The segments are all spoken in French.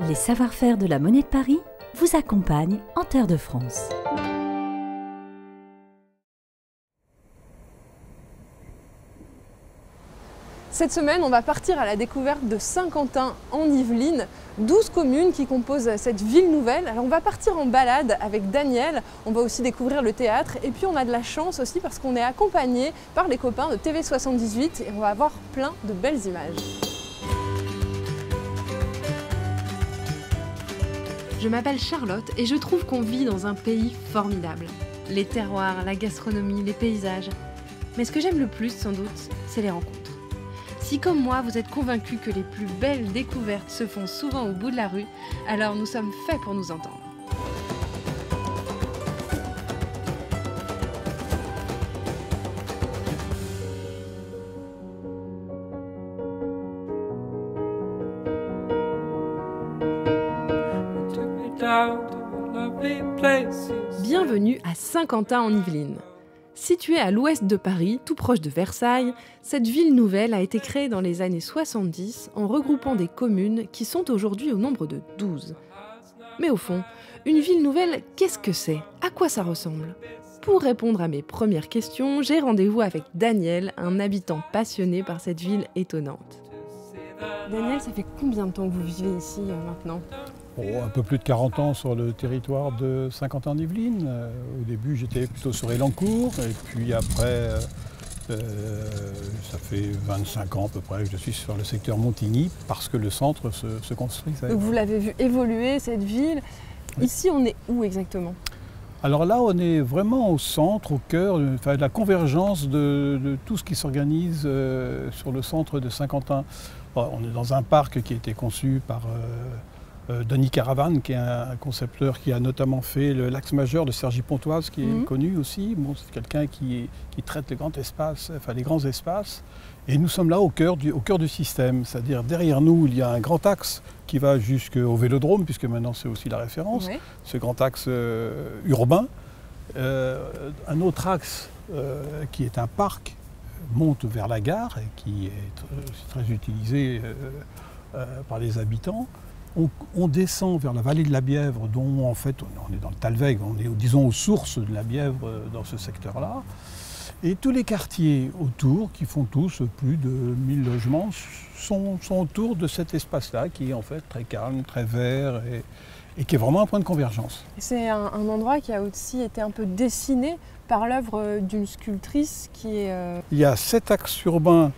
Les savoir-faire de la Monnaie de Paris vous accompagnent en Terre de France. Cette semaine, on va partir à la découverte de Saint-Quentin en Yvelines, 12 communes qui composent cette ville nouvelle. Alors on va partir en balade avec Daniel, on va aussi découvrir le théâtre et puis on a de la chance aussi parce qu'on est accompagné par les copains de TV78 et on va avoir plein de belles images. Je m'appelle Charlotte et je trouve qu'on vit dans un pays formidable. Les terroirs, la gastronomie, les paysages. Mais ce que j'aime le plus sans doute, c'est les rencontres. Si comme moi, vous êtes convaincus que les plus belles découvertes se font souvent au bout de la rue, alors nous sommes faits pour nous entendre. Bienvenue à Saint-Quentin en Yvelines. Située à l'ouest de Paris, tout proche de Versailles, cette ville nouvelle a été créée dans les années 70 en regroupant des communes qui sont aujourd'hui au nombre de 12. Mais au fond, une ville nouvelle, qu'est-ce que c'est? À quoi ça ressemble? Pour répondre à mes premières questions, j'ai rendez-vous avec Daniel, un habitant passionné par cette ville étonnante. Daniel, ça fait combien de temps que vous vivez ici maintenant? Un peu plus de 40 ans sur le territoire de Saint-Quentin-en-Yvelines. Au début, j'étais plutôt sur Élancourt, et puis après, ça fait 25 ans à peu près que je suis sur le secteur Montigny, parce que le centre se construisait. Donc vous l'avez vu évoluer, cette ville. Oui. Ici, on est où exactement? Alors là, on est vraiment au centre, au cœur, de la convergence de tout ce qui s'organise sur le centre de Saint-Quentin. On est dans un parc qui a été conçu par Denis Caravane, qui est un concepteur qui a notamment fait l'axe majeur de Cergy-Pontoise, qui est connu aussi. Bon, c'est quelqu'un qui traite les grands espaces. Et nous sommes là au cœur du système, c'est-à-dire derrière nous, il y a un grand axe qui va jusqu'au Vélodrome, puisque maintenant c'est aussi la référence, ce grand axe urbain. Un autre axe qui est un parc monte vers la gare et qui est très utilisé par les habitants. On descend vers la vallée de la Bièvre, dont en fait on est dans le Talweg, on est disons aux sources de la Bièvre dans ce secteur-là. Et tous les quartiers autour, qui font tous plus de 1000 logements, sont autour de cet espace-là, qui est en fait très calme, très vert et qui est vraiment un point de convergence. C'est un endroit qui a aussi été un peu dessiné par l'œuvre d'une sculptrice qui est... Il y a 7 axes urbains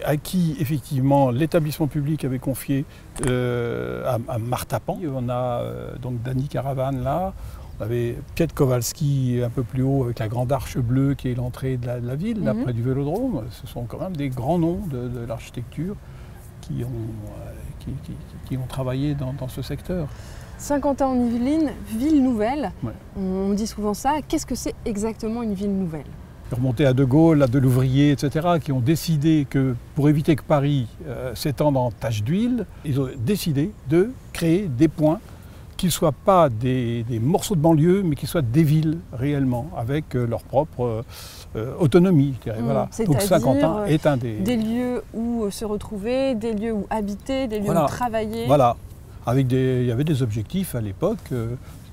à qui, effectivement, l'établissement public avait confié à Marthe Pan. On a donc Dany Caravane là, on avait Piet Kowalski un peu plus haut avec la grande arche bleue qui est l'entrée de la ville, là près du Vélodrome. Ce sont quand même des grands noms de l'architecture qui ont travaillé dans ce secteur. Saint-Quentin en Yvelines, ville nouvelle, on dit souvent ça. Qu'est-ce que c'est exactement une ville nouvelle? Remonter à De Gaulle, à Delouvrier, etc., qui ont décidé que, pour éviter que Paris s'étende en tache d'huile, ils ont décidé de créer des points qui ne soient pas des morceaux de banlieue, mais qui soient des villes réellement, avec leur propre autonomie. Voilà. Donc Saint-Quentin est un des lieux où se retrouver, des lieux où habiter, des lieux où travailler. Voilà, il y avait des objectifs à l'époque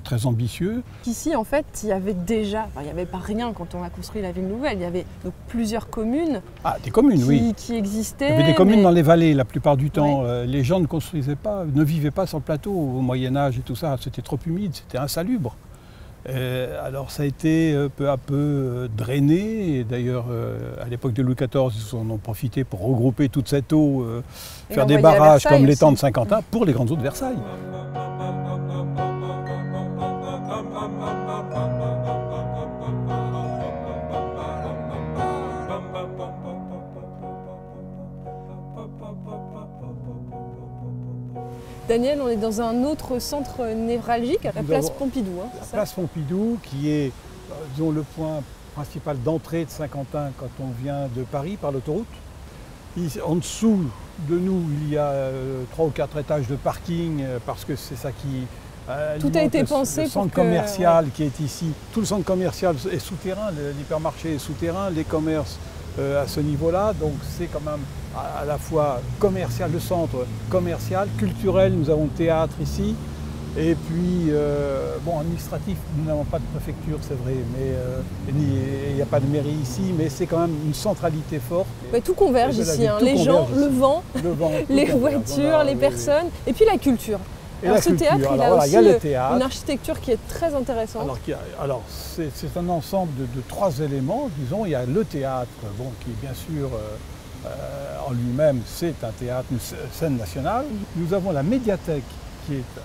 très ambitieux. Ici, en fait, il y avait déjà, il n'y avait pas rien quand on a construit la ville nouvelle, il y avait donc plusieurs communes. Ah, des communes, qui existaient. Il y avait des communes dans les vallées la plupart du temps. Les gens ne vivaient pas sur le plateau au Moyen-Âge et tout ça, c'était trop humide, c'était insalubre. Alors ça a été peu à peu drainé, et d'ailleurs à l'époque de Louis XIV, ils en ont profité pour regrouper toute cette eau, faire des barrages comme l'étang de Saint-Quentin pour les grandes eaux de Versailles. Daniel, on est dans un autre centre névralgique, la place Pompidou. La place Pompidou, qui est disons, le point principal d'entrée de Saint-Quentin quand on vient de Paris par l'autoroute. En dessous de nous, il y a 3 ou 4 étages de parking, parce que c'est ça qui... Tout a été pensé pour le centre commercial qui est ici. Tout le centre commercial est souterrain, l'hypermarché est souterrain, les commerces à ce niveau-là. Donc c'est quand même à la fois commercial, le centre commercial, culturel, nous avons le théâtre ici. Et puis, bon, administratif, nous n'avons pas de préfecture, c'est vrai, mais il n'y a pas de mairie ici, mais c'est quand même une centralité forte. Mais tout converge ici, hein. Les gens, ici. le vent, les voitures, les oui, personnes, et puis la culture. Alors ce théâtre, il a aussi une architecture qui est très intéressante. Alors c'est un ensemble de trois éléments, disons. Il y a le théâtre, bon, qui bien sûr en lui-même, c'est un théâtre, une scène nationale. Nous avons la médiathèque, qui est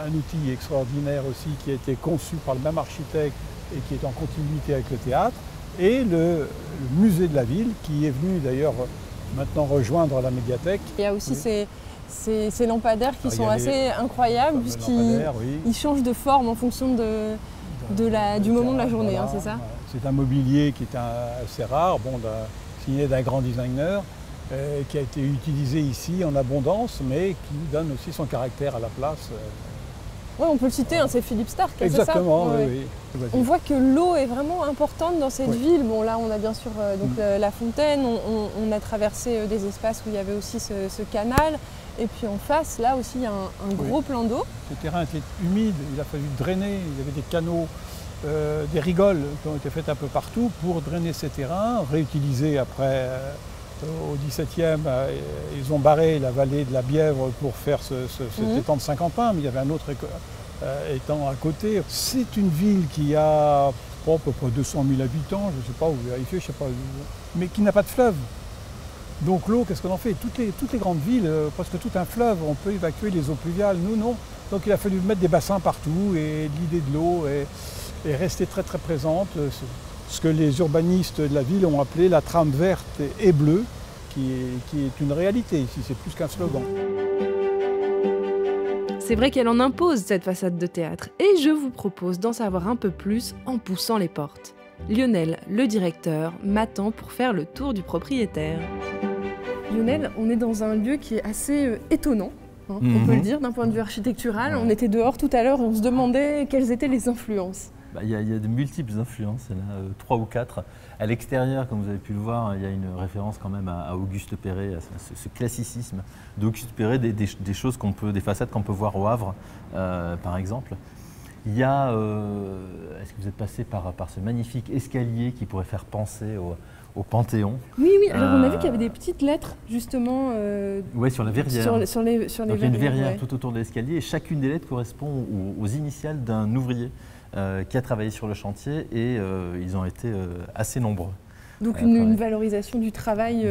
un outil extraordinaire aussi, qui a été conçu par le même architecte et qui est en continuité avec le théâtre. Et le musée de la ville, qui est venu d'ailleurs maintenant rejoindre la médiathèque. Il y a aussi ces lampadaires qui sont assez incroyables, puisqu'ils changent de forme en fonction du moment de la journée, voilà, hein, c'est ça? C'est un mobilier qui est assez rare, bon, signé d'un grand designer, qui a été utilisé ici en abondance, mais qui donne aussi son caractère à la place. Oui, on peut le citer, hein, c'est Philippe Starck, c'est ça? Exactement, oui. On voit que l'eau est vraiment importante dans cette ville. Bon, là, on a bien sûr la fontaine, on a traversé des espaces où il y avait aussi ce canal. Et puis en face, là aussi, il y a un gros plan d'eau. Le terrain était humide, il a fallu drainer, il y avait des canaux, des rigoles qui ont été faites un peu partout pour drainer ces terrains, réutiliser après. Au XVIIe, ils ont barré la vallée de la Bièvre pour faire cet étang de Saint-Quentin, mais il y avait un autre étang à côté. C'est une ville qui a à peu près 200 000 habitants, je ne sais pas, vous vérifiez, je sais pas, mais qui n'a pas de fleuve. Donc l'eau, qu'est-ce qu'on en fait? Toutes les grandes villes, presque tout un fleuve, on peut évacuer les eaux pluviales, nous non. Donc il a fallu mettre des bassins partout et l'idée de l'eau est restée très très présente. Ce que les urbanistes de la ville ont appelé la trame verte et bleue, qui est une réalité ici, c'est plus qu'un slogan. C'est vrai qu'elle en impose, cette façade de théâtre, et je vous propose d'en savoir un peu plus en poussant les portes. Lionel, le directeur, m'attend pour faire le tour du propriétaire. Lionel, on est dans un lieu qui est assez étonnant, hein, on peut le dire, d'un point de vue architectural. On était dehors tout à l'heure et on se demandait quelles étaient les influences. Il y a de multiples influences, il y en a 3 ou 4. À l'extérieur, comme vous avez pu le voir, il y a une référence quand même à Auguste Perret, à ce classicisme d'Auguste Perret, des choses des façades qu'on peut voir au Havre, par exemple. Il y a, est-ce que vous êtes passé par ce magnifique escalier qui pourrait faire penser au Panthéon? Oui, alors on a vu qu'il y avait des petites lettres, justement. Oui, sur la verrière. Sur les Donc, il y a une verrière tout autour de l'escalier et chacune des lettres correspond aux initiales d'un ouvrier qui a travaillé sur le chantier et ils ont été assez nombreux. Donc une valorisation du travail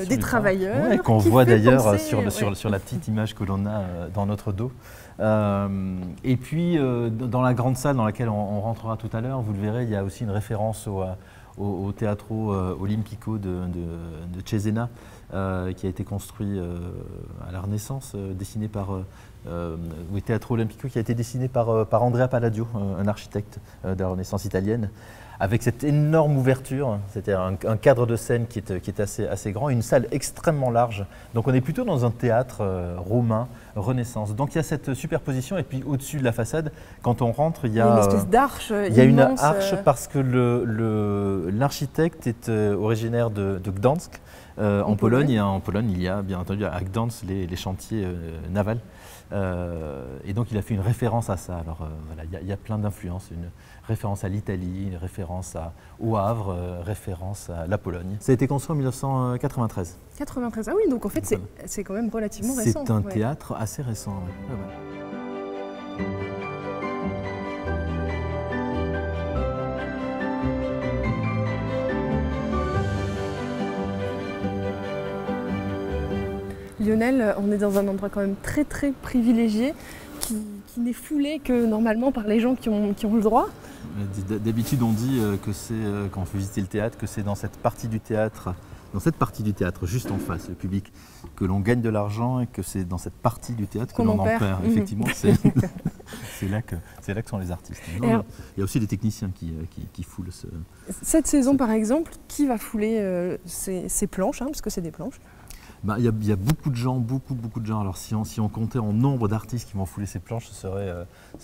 des travailleurs. Ouais, qu'on voit d'ailleurs sur la petite image que l'on a dans notre dos. Et puis dans la grande salle dans laquelle on rentrera tout à l'heure, vous le verrez, il y a aussi une référence au Teatro Olimpico de Cesena, qui a été construit à la Renaissance, dessiné par Teatro Olimpico, qui a été dessiné par Andrea Palladio, un architecte de la Renaissance italienne, avec cette énorme ouverture, c'était un cadre de scène qui est assez grand, et une salle extrêmement large. Donc on est plutôt dans un théâtre romain, Renaissance. Donc il y a cette superposition, et puis au-dessus de la façade, quand on rentre, il y a une espèce d'arche. Il y a une arche parce que l'architecte est originaire de Gdansk, en Pologne. Et en Pologne, il y a bien entendu à Gdansk les chantiers navals. Et donc il a fait une référence à ça. Alors voilà, il y a plein d'influences, une référence à l'Italie, une référence au Havre, référence à la Pologne. Ça a été construit en 1993. 93, ah oui, donc en fait c'est quand même relativement récent. C'est un théâtre assez récent. Ouais. Lionel, on est dans un endroit quand même très très privilégié, qui n'est foulé que normalement par les gens qui ont le droit. D'habitude on dit que c'est, quand on fait visiter le théâtre, que c'est dans cette partie du théâtre, juste en face, le public, que l'on gagne de l'argent, et que c'est dans cette partie du théâtre que l'on en perd. Effectivement, c'est là que sont les artistes. Il y a aussi des techniciens qui foulent Cette saison par exemple, qui va fouler ces planches, hein, parce que c'est des planches? Il y a beaucoup de gens, beaucoup de gens. Alors si on comptait en nombre d'artistes qui vont fouler ces planches, ce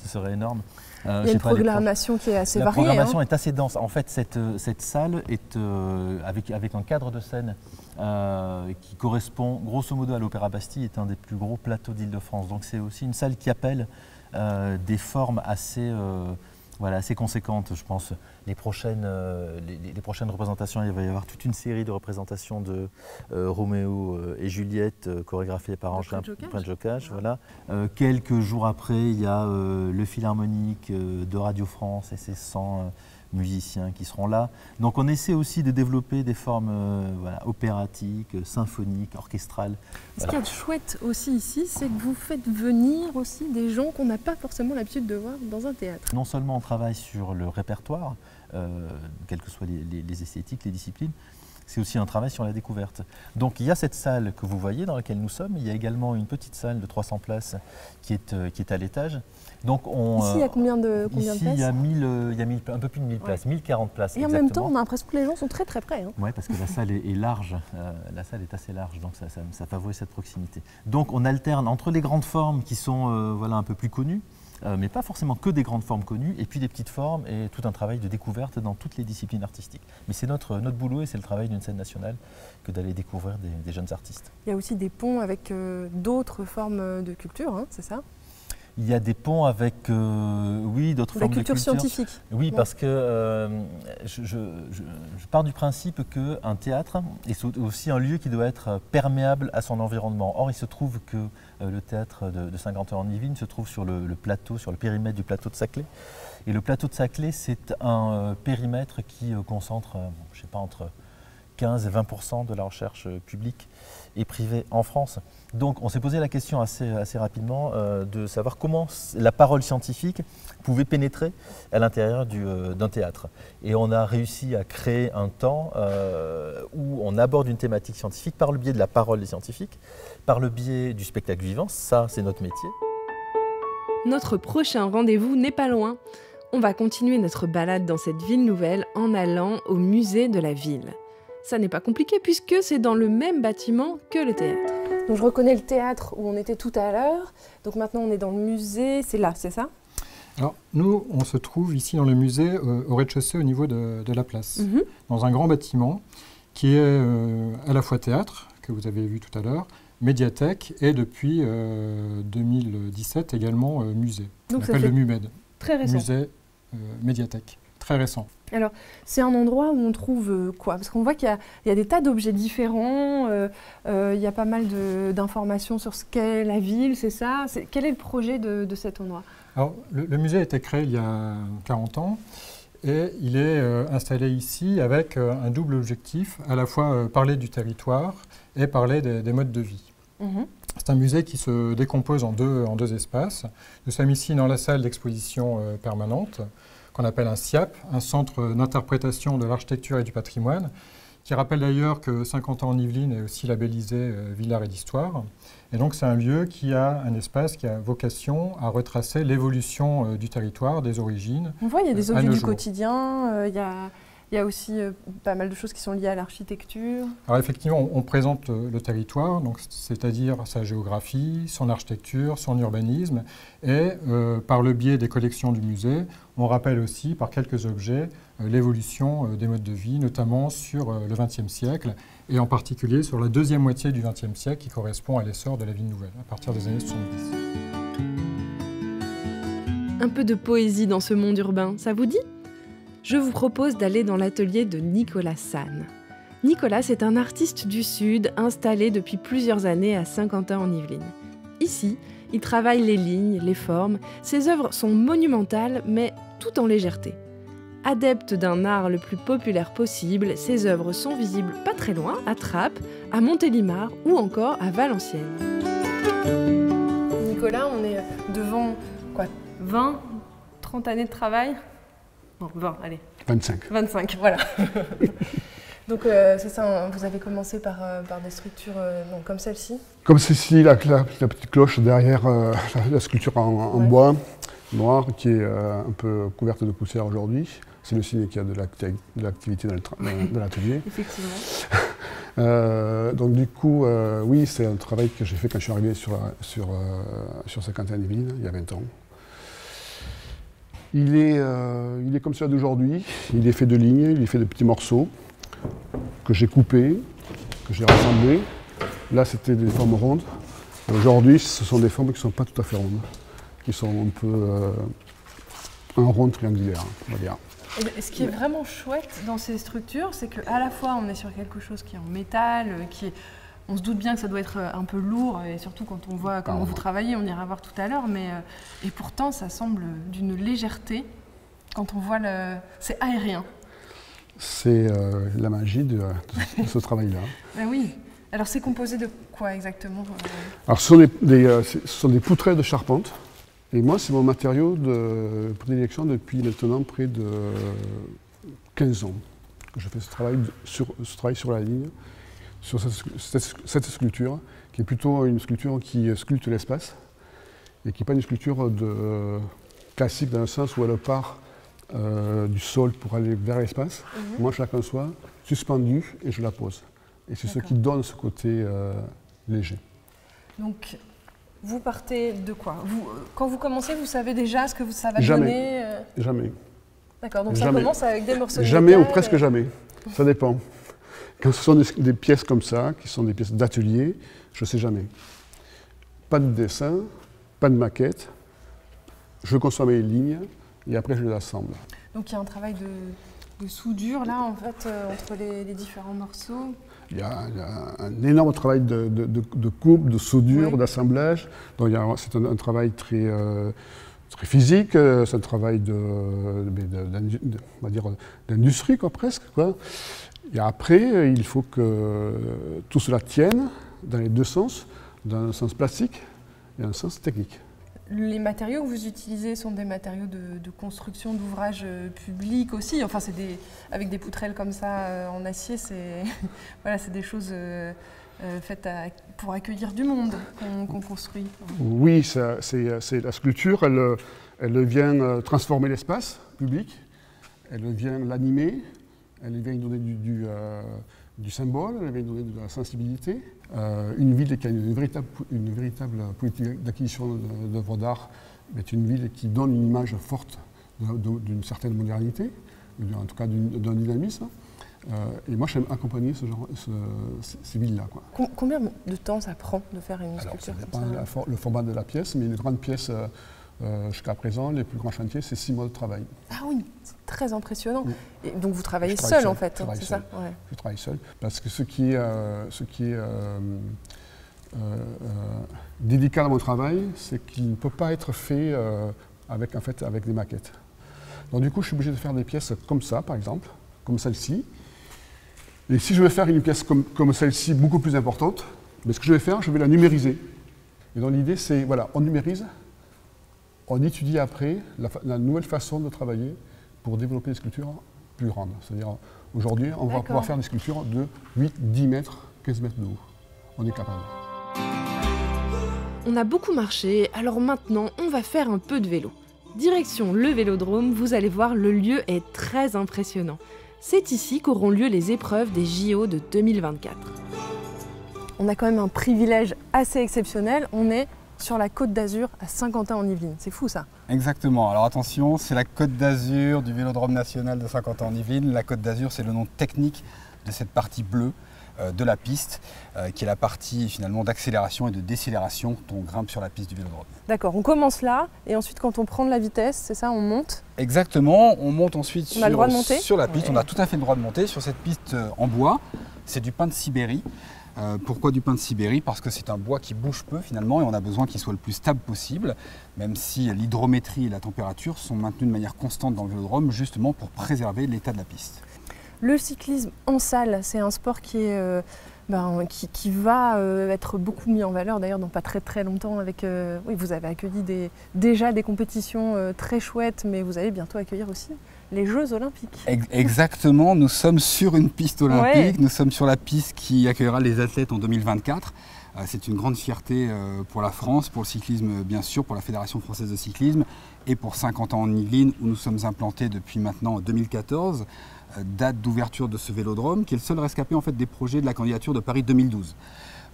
serait énorme. Il y a une programmation qui est assez variée. La programmation est assez dense. En fait, cette salle est avec un cadre de scène qui correspond grosso modo à l'Opéra Bastille, est un des plus gros plateaux d'Île-de-France. Donc c'est aussi une salle qui appelle des formes assez conséquentes. Je pense les prochaines représentations, il va y avoir toute une série de représentations de Roméo et Juliette chorégraphiées par Angelin Pointes-Jocage. Voilà. Quelques jours après, il y a le Philharmonique de Radio France et ses 100 musiciens qui seront là. Donc on essaie aussi de développer des formes opératiques, symphoniques, orchestrales. Ce qu'il y a de chouette aussi ici, c'est que vous faites venir aussi des gens qu'on n'a pas forcément l'habitude de voir dans un théâtre. Non seulement on travaille sur le répertoire, quelles que soient les esthétiques, les disciplines, c'est aussi un travail sur la découverte. Donc il y a cette salle que vous voyez dans laquelle nous sommes, il y a également une petite salle de 300 places qui est à l'étage. Donc ici, il y a combien de places? Il y a un peu plus de 1000 places, 1040 places. Et en même temps, on a l'impression que les gens sont très près. Oui, parce que la salle est large, la salle est assez large, donc ça favorise cette proximité. Donc on alterne entre les grandes formes qui sont un peu plus connues, mais pas forcément que des grandes formes connues, et puis des petites formes et tout un travail de découverte dans toutes les disciplines artistiques. Mais c'est notre boulot et c'est le travail d'une scène nationale que d'aller découvrir des jeunes artistes. Il y a aussi des ponts avec d'autres formes de culture, hein, c'est ça? Il y a des ponts avec, d'autres formes de culture. La culture scientifique. Oui, parce que je pars du principe qu'un théâtre est aussi un lieu qui doit être perméable à son environnement. Or, il se trouve que le théâtre de Saint-Quentin-en-Yvelines se trouve sur le plateau, sur le périmètre du plateau de Saclay. Et le plateau de Saclay, c'est un périmètre qui concentre, entre 15 et 20% de la recherche publique et privée en France. Donc on s'est posé la question assez rapidement de savoir comment la parole scientifique pouvait pénétrer à l'intérieur d'un théâtre. Et on a réussi à créer un temps où on aborde une thématique scientifique par le biais de la parole des scientifiques, par le biais du spectacle vivant, ça c'est notre métier. Notre prochain rendez-vous n'est pas loin. On va continuer notre balade dans cette ville nouvelle en allant au musée de la ville. Ça n'est pas compliqué puisque c'est dans le même bâtiment que le théâtre. Donc je reconnais le théâtre où on était tout à l'heure. Donc maintenant on est dans le musée, c'est là, c'est ça? Alors nous, on se trouve ici dans le musée au rez-de-chaussée au niveau de la place, dans un grand bâtiment qui est à la fois théâtre, que vous avez vu tout à l'heure, médiathèque et depuis 2017 également musée. Donc on appelle le MUMED. Très récent. Musée médiathèque, très récent. Alors, c'est un endroit où on trouve quoi? Parce qu'on voit qu'il y a des tas d'objets différents, il y a pas mal d'informations sur ce qu'est la ville, c'est ça? Quel est le projet de cet endroit? Alors, le musée a été créé il y a 40 ans et il est installé ici avec un double objectif, à la fois parler du territoire et parler des modes de vie. C'est un musée qui se décompose en deux espaces. Nous sommes ici dans la salle d'exposition permanente, qu'on appelle un CIAP, un centre d'interprétation de l'architecture et du patrimoine, qui rappelle d'ailleurs que 50 ans en Yvelines est aussi labellisé Ville Art et d'Histoire. Et donc c'est un lieu qui a un espace qui a vocation à retracer l'évolution du territoire, des origines. On voit, il y a des objets du quotidien, il y a aussi pas mal de choses qui sont liées à l'architecture. Alors effectivement, on présente le territoire, c'est-à-dire sa géographie, son architecture, son urbanisme, et par le biais des collections du musée, on rappelle aussi par quelques objets l'évolution des modes de vie, notamment sur le XXe siècle, et en particulier sur la deuxième moitié du XXe siècle qui correspond à l'essor de la ville nouvelle, à partir des années 70. Un peu de poésie dans ce monde urbain, ça vous dit ? Je vous propose d'aller dans l'atelier de Nicolas Sanne. Nicolas est un artiste du Sud installé depuis plusieurs années à Saint-Quentin-en-Yvelines. Ici, il travaille les lignes, les formes. Ses œuvres sont monumentales, mais tout en légèreté. Adepte d'un art le plus populaire possible, ses œuvres sont visibles pas très loin, à Trappes, à Montélimar ou encore à Valenciennes. Nicolas, on est devant 20, 30 années de travail? Bon, 20, allez. 25. 25, voilà. Donc c'est ça, vous avez commencé par des structures comme celle-ci? Comme celle-ci, la petite cloche derrière la sculpture en bois noir qui est un peu couverte de poussière aujourd'hui. C'est le signe qu'il y a de l'activité dans l'atelier. Effectivement. Donc du coup, oui, c'est un travail que j'ai fait quand je suis arrivé sur Saint-Quentin-en-Yvelines, il y a 20 ans. Il est comme celui d'aujourd'hui, il est fait de lignes, il est fait de petits morceaux que j'ai coupés, que j'ai rassemblés. Là, c'était des formes rondes. Aujourd'hui, ce sont des formes qui ne sont pas tout à fait rondes, qui sont un peu un rond triangulaire, on va dire. Et ce qui est vraiment chouette dans ces structures, c'est qu'à la fois on est sur quelque chose qui est en métal, on se doute bien que ça doit être un peu lourd, et surtout quand on voit comment vous travaillez, on ira voir tout à l'heure, et pourtant ça semble d'une légèreté quand on voit c'est aérien. C'est la magie de ce travail-là. Ben oui. Alors c'est composé de quoi exactement? Alors ce sont des poutrelles de charpente. Et moi, c'est mon matériau de prédilection depuis maintenant près de 15 ans que je fais ce travail sur la ligne, sur cette sculpture, qui est plutôt une sculpture qui sculpte l'espace et qui n'est pas une sculpture classique dans le sens où elle part du sol pour aller vers l'espace. Moi, chacun soit suspendu et je la pose. Et c'est ce qui donne ce côté léger. Donc, vous partez de quoi? Quand vous commencez, vous savez déjà ce que ça va donner? Jamais. D'accord, donc ça commence avec des morceaux de jamais métal ou presque jamais. Ça dépend. Quand ce sont des pièces comme ça, qui sont des pièces d'atelier, je ne sais jamais. Pas de dessin, pas de maquette. Je conçois mes lignes et après je les assemble. Donc il y a un travail de soudure là, en fait, entre les différents morceaux. Il y a un énorme travail de coupe, de soudure, d'assemblage. Donc c'est un travail très physique, c'est un travail d'industrie presque. Quoi. Et après, il faut que tout cela tienne dans les deux sens, dans un sens plastique et un sens technique. Les matériaux que vous utilisez sont des matériaux de construction d'ouvrages publics aussi. Enfin, avec des poutrelles comme ça en acier, c'est voilà, c'est des choses faites pour accueillir du monde qu'on construit. Oui, c'est la sculpture, elle vient transformer l'espace public, elle vient l'animer, elle vient donner du symbole, elle vient donner de la sensibilité. Une ville qui a une véritable politique d'acquisition d'œuvres d'art est une ville qui donne une image forte d'une certaine modernité, en tout cas d'un dynamisme. Et moi, j'aime accompagner ces villes-là. Combien de temps ça prend de faire une sculpture? Ça dépend le format de la pièce, mais les grandes pièces, jusqu'à présent, les plus grands chantiers, c'est 6 mois de travail. Ah oui, c'est très impressionnant. Oui. Et donc vous travaillez seul en fait, c'est ça? Ouais. Je travaille seul, parce que ce qui est délicat dans mon travail, c'est qu'il ne peut pas être fait avec des maquettes. Donc du coup, je suis obligé de faire des pièces comme ça, par exemple, comme celle-ci. Et si je veux faire une pièce comme celle-ci, beaucoup plus importante, mais ce que je vais faire, je vais la numériser. Et donc l'idée, c'est, voilà, on numérise, on étudie après la nouvelle façon de travailler pour développer des sculptures plus grandes. C'est-à-dire, aujourd'hui, on va pouvoir faire des sculptures de 8, 10 mètres, 15 mètres de haut. On est capable. On a beaucoup marché, alors maintenant, on va faire un peu de vélo. Direction le Vélodrome, vous allez voir, le lieu est très impressionnant. C'est ici qu'auront lieu les épreuves des JO de 2024. On a quand même un privilège assez exceptionnel, on est sur la Côte d'Azur à Saint-Quentin-en-Yvelines. C'est fou ça. Exactement, alors attention, c'est la Côte d'Azur du Vélodrome national de Saint-Quentin-en-Yvelines. La Côte d'Azur, c'est le nom technique de cette partie bleue de la piste, qui est la partie finalement d'accélération et de décélération quand on grimpe sur la piste du Vélodrome. D'accord, on commence là et ensuite quand on prend de la vitesse, c'est ça, on monte? Exactement, on monte ensuite sur la piste, on a tout à fait le droit de monter sur cette piste en bois. C'est du pin de Sibérie. Pourquoi du pin de Sibérie? Parce que c'est un bois qui bouge peu finalement et on a besoin qu'il soit le plus stable possible, même si l'hydrométrie et la température sont maintenues de manière constante dans le Vélodrome, justement pour préserver l'état de la piste. Le cyclisme en salle, c'est un sport qui va être beaucoup mis en valeur d'ailleurs dans pas très longtemps. Oui, vous avez accueilli déjà des compétitions très chouettes, mais vous allez bientôt accueillir aussi les Jeux Olympiques. Exactement, nous sommes sur une piste olympique, nous sommes sur la piste qui accueillera les athlètes en 2024. C'est une grande fierté pour la France, pour le cyclisme bien sûr, pour la Fédération française de cyclisme et pour 50 ans en Yvelines où nous sommes implantés depuis maintenant 2014, date d'ouverture de ce vélodrome qui est le seul rescapé en fait des projets de la candidature de Paris 2012.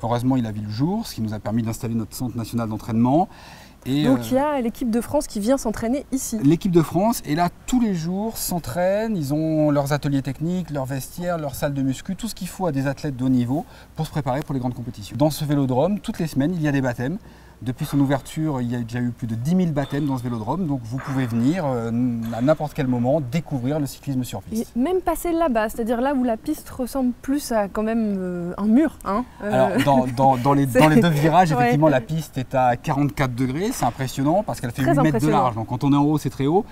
Heureusement, il a vu le jour, ce qui nous a permis d'installer notre centre national d'entraînement. Et donc il y a l'équipe de France qui vient s'entraîner ici. L'équipe de France est là tous les jours, s'entraîne, ils ont leurs ateliers techniques, leurs vestiaires, leurs salles de muscu, tout ce qu'il faut à des athlètes de haut niveau pour se préparer pour les grandes compétitions. Dans ce vélodrome, toutes les semaines, il y a des baptêmes. Depuis son ouverture, il y a déjà eu plus de 10 000 baptêmes dans ce vélodrome, donc vous pouvez venir à n'importe quel moment découvrir le cyclisme sur piste. Et même passer là-bas, c'est-à-dire là où la piste ressemble plus à quand même un mur. Hein, Alors dans les deux virages, effectivement, la piste est à 44 degrés, c'est impressionnant parce qu'elle fait 8 mètres de large, donc quand on est en haut, c'est très haut.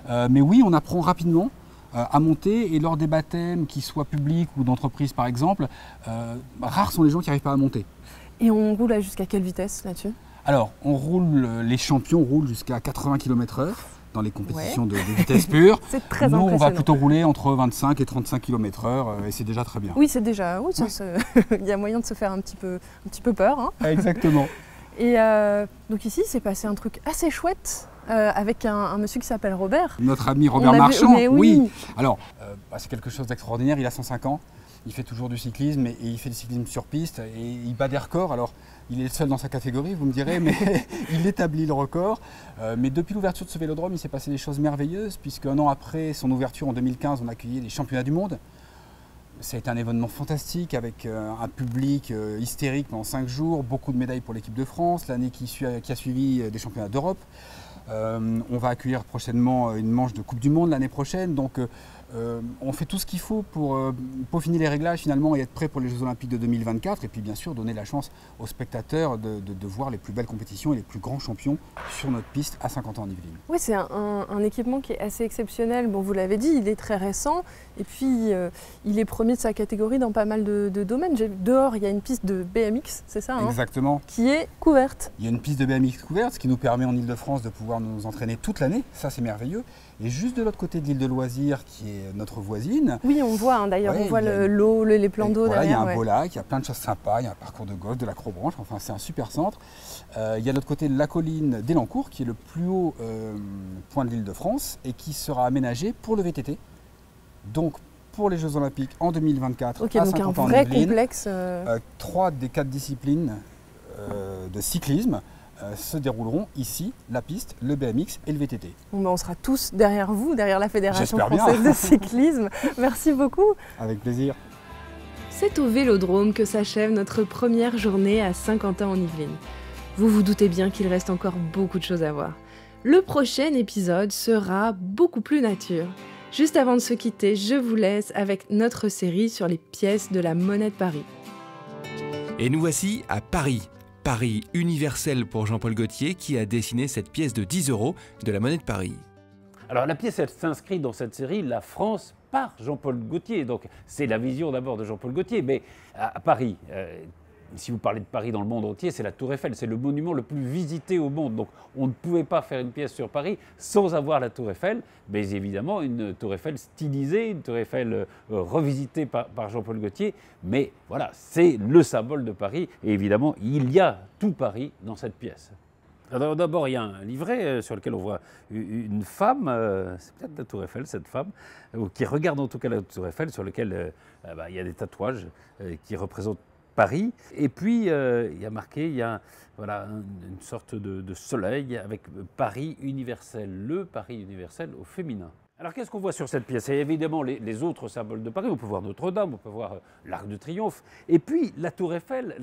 Mais oui, on apprend rapidement à monter et lors des baptêmes, qu'ils soient publics ou d'entreprise par exemple, rares sont les gens qui n'arrivent pas à monter. Et on roule jusqu'à quelle vitesse là-dessus ? Alors, les champions roulent jusqu'à 80 km/h dans les compétitions de vitesse pure. C'est très Nous, impressionnant. on va plutôt rouler entre 25 et 35 km/h et c'est déjà très bien. Oui, c'est déjà. Oui, il y a moyen de se faire un petit peu peur. Hein. Exactement. Et donc ici, c'est passé un truc assez chouette avec un monsieur qui s'appelle Robert. Notre ami Robert Marchand. Oui. Alors, c'est quelque chose d'extraordinaire. Il a 105 ans. Il fait toujours du cyclisme et il fait du cyclisme sur piste et il bat des records. Alors, il est le seul dans sa catégorie, vous me direz, mais il établit le record. Mais depuis l'ouverture de ce vélodrome, il s'est passé des choses merveilleuses, puisque un an après son ouverture en 2015, on a accueilli les championnats du monde. Ça a été un événement fantastique avec un public hystérique pendant 5 jours, beaucoup de médailles pour l'équipe de France, l'année qui a suivi des championnats d'Europe. On va accueillir prochainement une manche de Coupe du Monde l'année prochaine. Donc on fait tout ce qu'il faut pour peaufiner les réglages finalement et être prêt pour les Jeux Olympiques de 2024. Et puis bien sûr donner la chance aux spectateurs de voir les plus belles compétitions et les plus grands champions sur notre piste à 50 ans en Yvelines. Oui, c'est un équipement qui est assez exceptionnel. Bon, vous l'avez dit, il est très récent. Et puis il est premier de sa catégorie dans pas mal de domaines. Dehors, il y a une piste de BMX, c'est ça, hein, exactement. Qui est couverte. Il y a une piste de BMX couverte, ce qui nous permet en Ile-de-France de pouvoir nous entraîner toute l'année. Ça, c'est merveilleux. Et juste de l'autre côté de l'île de loisirs, qui est notre voisine. Oui, on voit d'ailleurs, on voit l'eau, les plans d'eau voilà, derrière. Il y a un beau lac, il y a plein de choses sympas, il y a un parcours de golf, de l'acrobranche, enfin c'est un super centre. Il y a de l'autre côté la colline d'Elancourt, qui est le plus haut point de l'île de France et qui sera aménagé pour le VTT. Donc pour les Jeux Olympiques en 2024 à 50 ans en Yvelines. Donc un vrai complexe. 3 des 4 disciplines de cyclisme se dérouleront ici, la piste, le BMX et le VTT. Bon, on sera tous derrière vous, derrière la Fédération J'espère française bien. de cyclisme. Merci beaucoup. Avec plaisir. C'est au Vélodrome que s'achève notre première journée à Saint-Quentin en Yvelines. Vous vous doutez bien qu'il reste encore beaucoup de choses à voir. Le prochain épisode sera beaucoup plus nature. Juste avant de se quitter, je vous laisse avec notre série sur les pièces de la monnaie de Paris. Et nous voici à Paris. Paris universel pour Jean-Paul Gaultier qui a dessiné cette pièce de 10 € de la monnaie de Paris. Alors la pièce, elle s'inscrit dans cette série La France par Jean-Paul Gaultier. Donc c'est la vision d'abord de Jean-Paul Gaultier. Mais à Paris, si vous parlez de Paris dans le monde entier, c'est la Tour Eiffel. C'est le monument le plus visité au monde. Donc on ne pouvait pas faire une pièce sur Paris sans avoir la Tour Eiffel. Mais évidemment, une Tour Eiffel stylisée, une Tour Eiffel revisitée par Jean-Paul Gaultier. Mais voilà, c'est le symbole de Paris. Et évidemment, il y a tout Paris dans cette pièce. Alors d'abord, il y a un livret sur lequel on voit une femme, c'est peut-être la Tour Eiffel, cette femme, qui regarde en tout cas la Tour Eiffel, sur lequel il y a des tatouages qui représentent Paris. Et puis, il y a marqué, voilà, une sorte de soleil avec Paris universel, le Paris universel au féminin. Alors qu'est-ce qu'on voit sur cette pièce? Il y a évidemment les autres symboles de Paris, on peut voir Notre-Dame, on peut voir l'Arc de Triomphe, et puis la Tour Eiffel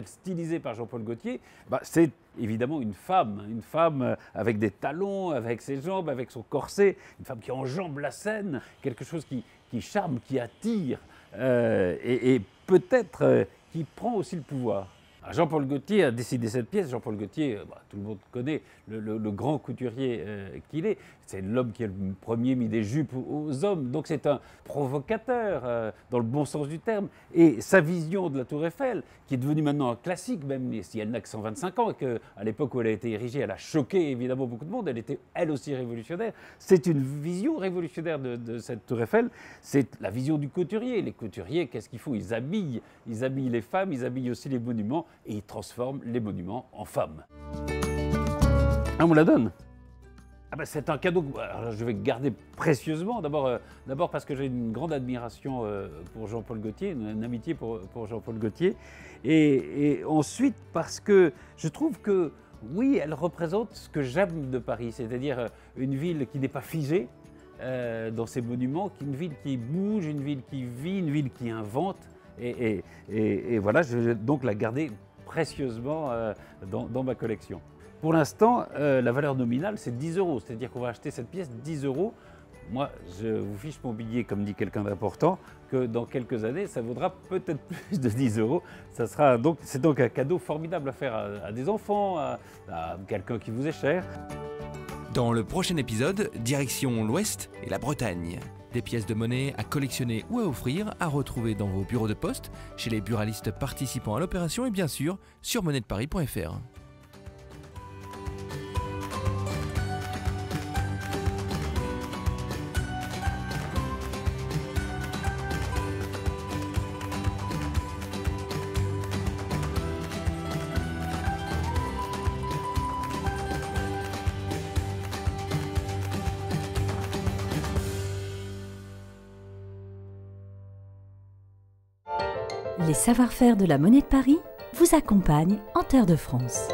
stylisée par Jean-Paul Gaultier, c'est évidemment une femme avec des talons, avec ses jambes, avec son corset, une femme qui enjambe la scène, quelque chose qui charme, qui attire, et peut-être qui prend aussi le pouvoir. Jean-Paul Gaultier a décidé cette pièce. Jean-Paul Gaultier, tout le monde connaît le grand couturier qu'il est. C'est l'homme qui a le premier mis des jupes aux hommes. Donc c'est un provocateur dans le bon sens du terme. Et sa vision de la Tour Eiffel, qui est devenue maintenant un classique, même si elle n'a que 125 ans, et qu'à l'époque où elle a été érigée, elle a choqué évidemment beaucoup de monde. Elle était elle aussi révolutionnaire. C'est une vision révolutionnaire de cette Tour Eiffel. C'est la vision du couturier. Les couturiers, qu'est-ce qu'ils font? Ils habillent les femmes, ils habillent aussi les monuments. et il transforme les monuments en femmes. Ah, on me la donne. Ah ben, c'est un cadeau que je vais garder précieusement. D'abord parce que j'ai une grande admiration pour Jean-Paul Gaultier, une amitié pour Jean-Paul Gaultier. Et ensuite parce que je trouve que, oui, elle représente ce que j'aime de Paris, c'est-à-dire une ville qui n'est pas figée dans ses monuments, une ville qui bouge, une ville qui vit, une ville qui invente. Et voilà, je vais donc la garder précieusement dans ma collection. Pour l'instant, la valeur nominale, c'est 10 €, c'est-à-dire qu'on va acheter cette pièce 10 €. Moi, je vous fiche mon billet, comme dit quelqu'un d'important, que dans quelques années, ça vaudra peut-être plus de 10 €. C'est donc un cadeau formidable à faire à des enfants, à quelqu'un qui vous est cher. Dans le prochain épisode, direction l'Ouest et la Bretagne. Des pièces de monnaie à collectionner ou à offrir, à retrouver dans vos bureaux de poste, chez les buralistes participant à l'opération et bien sûr sur monnaiedeparis.fr. Les savoir-faire de la Monnaie de Paris vous accompagnent en terre de France.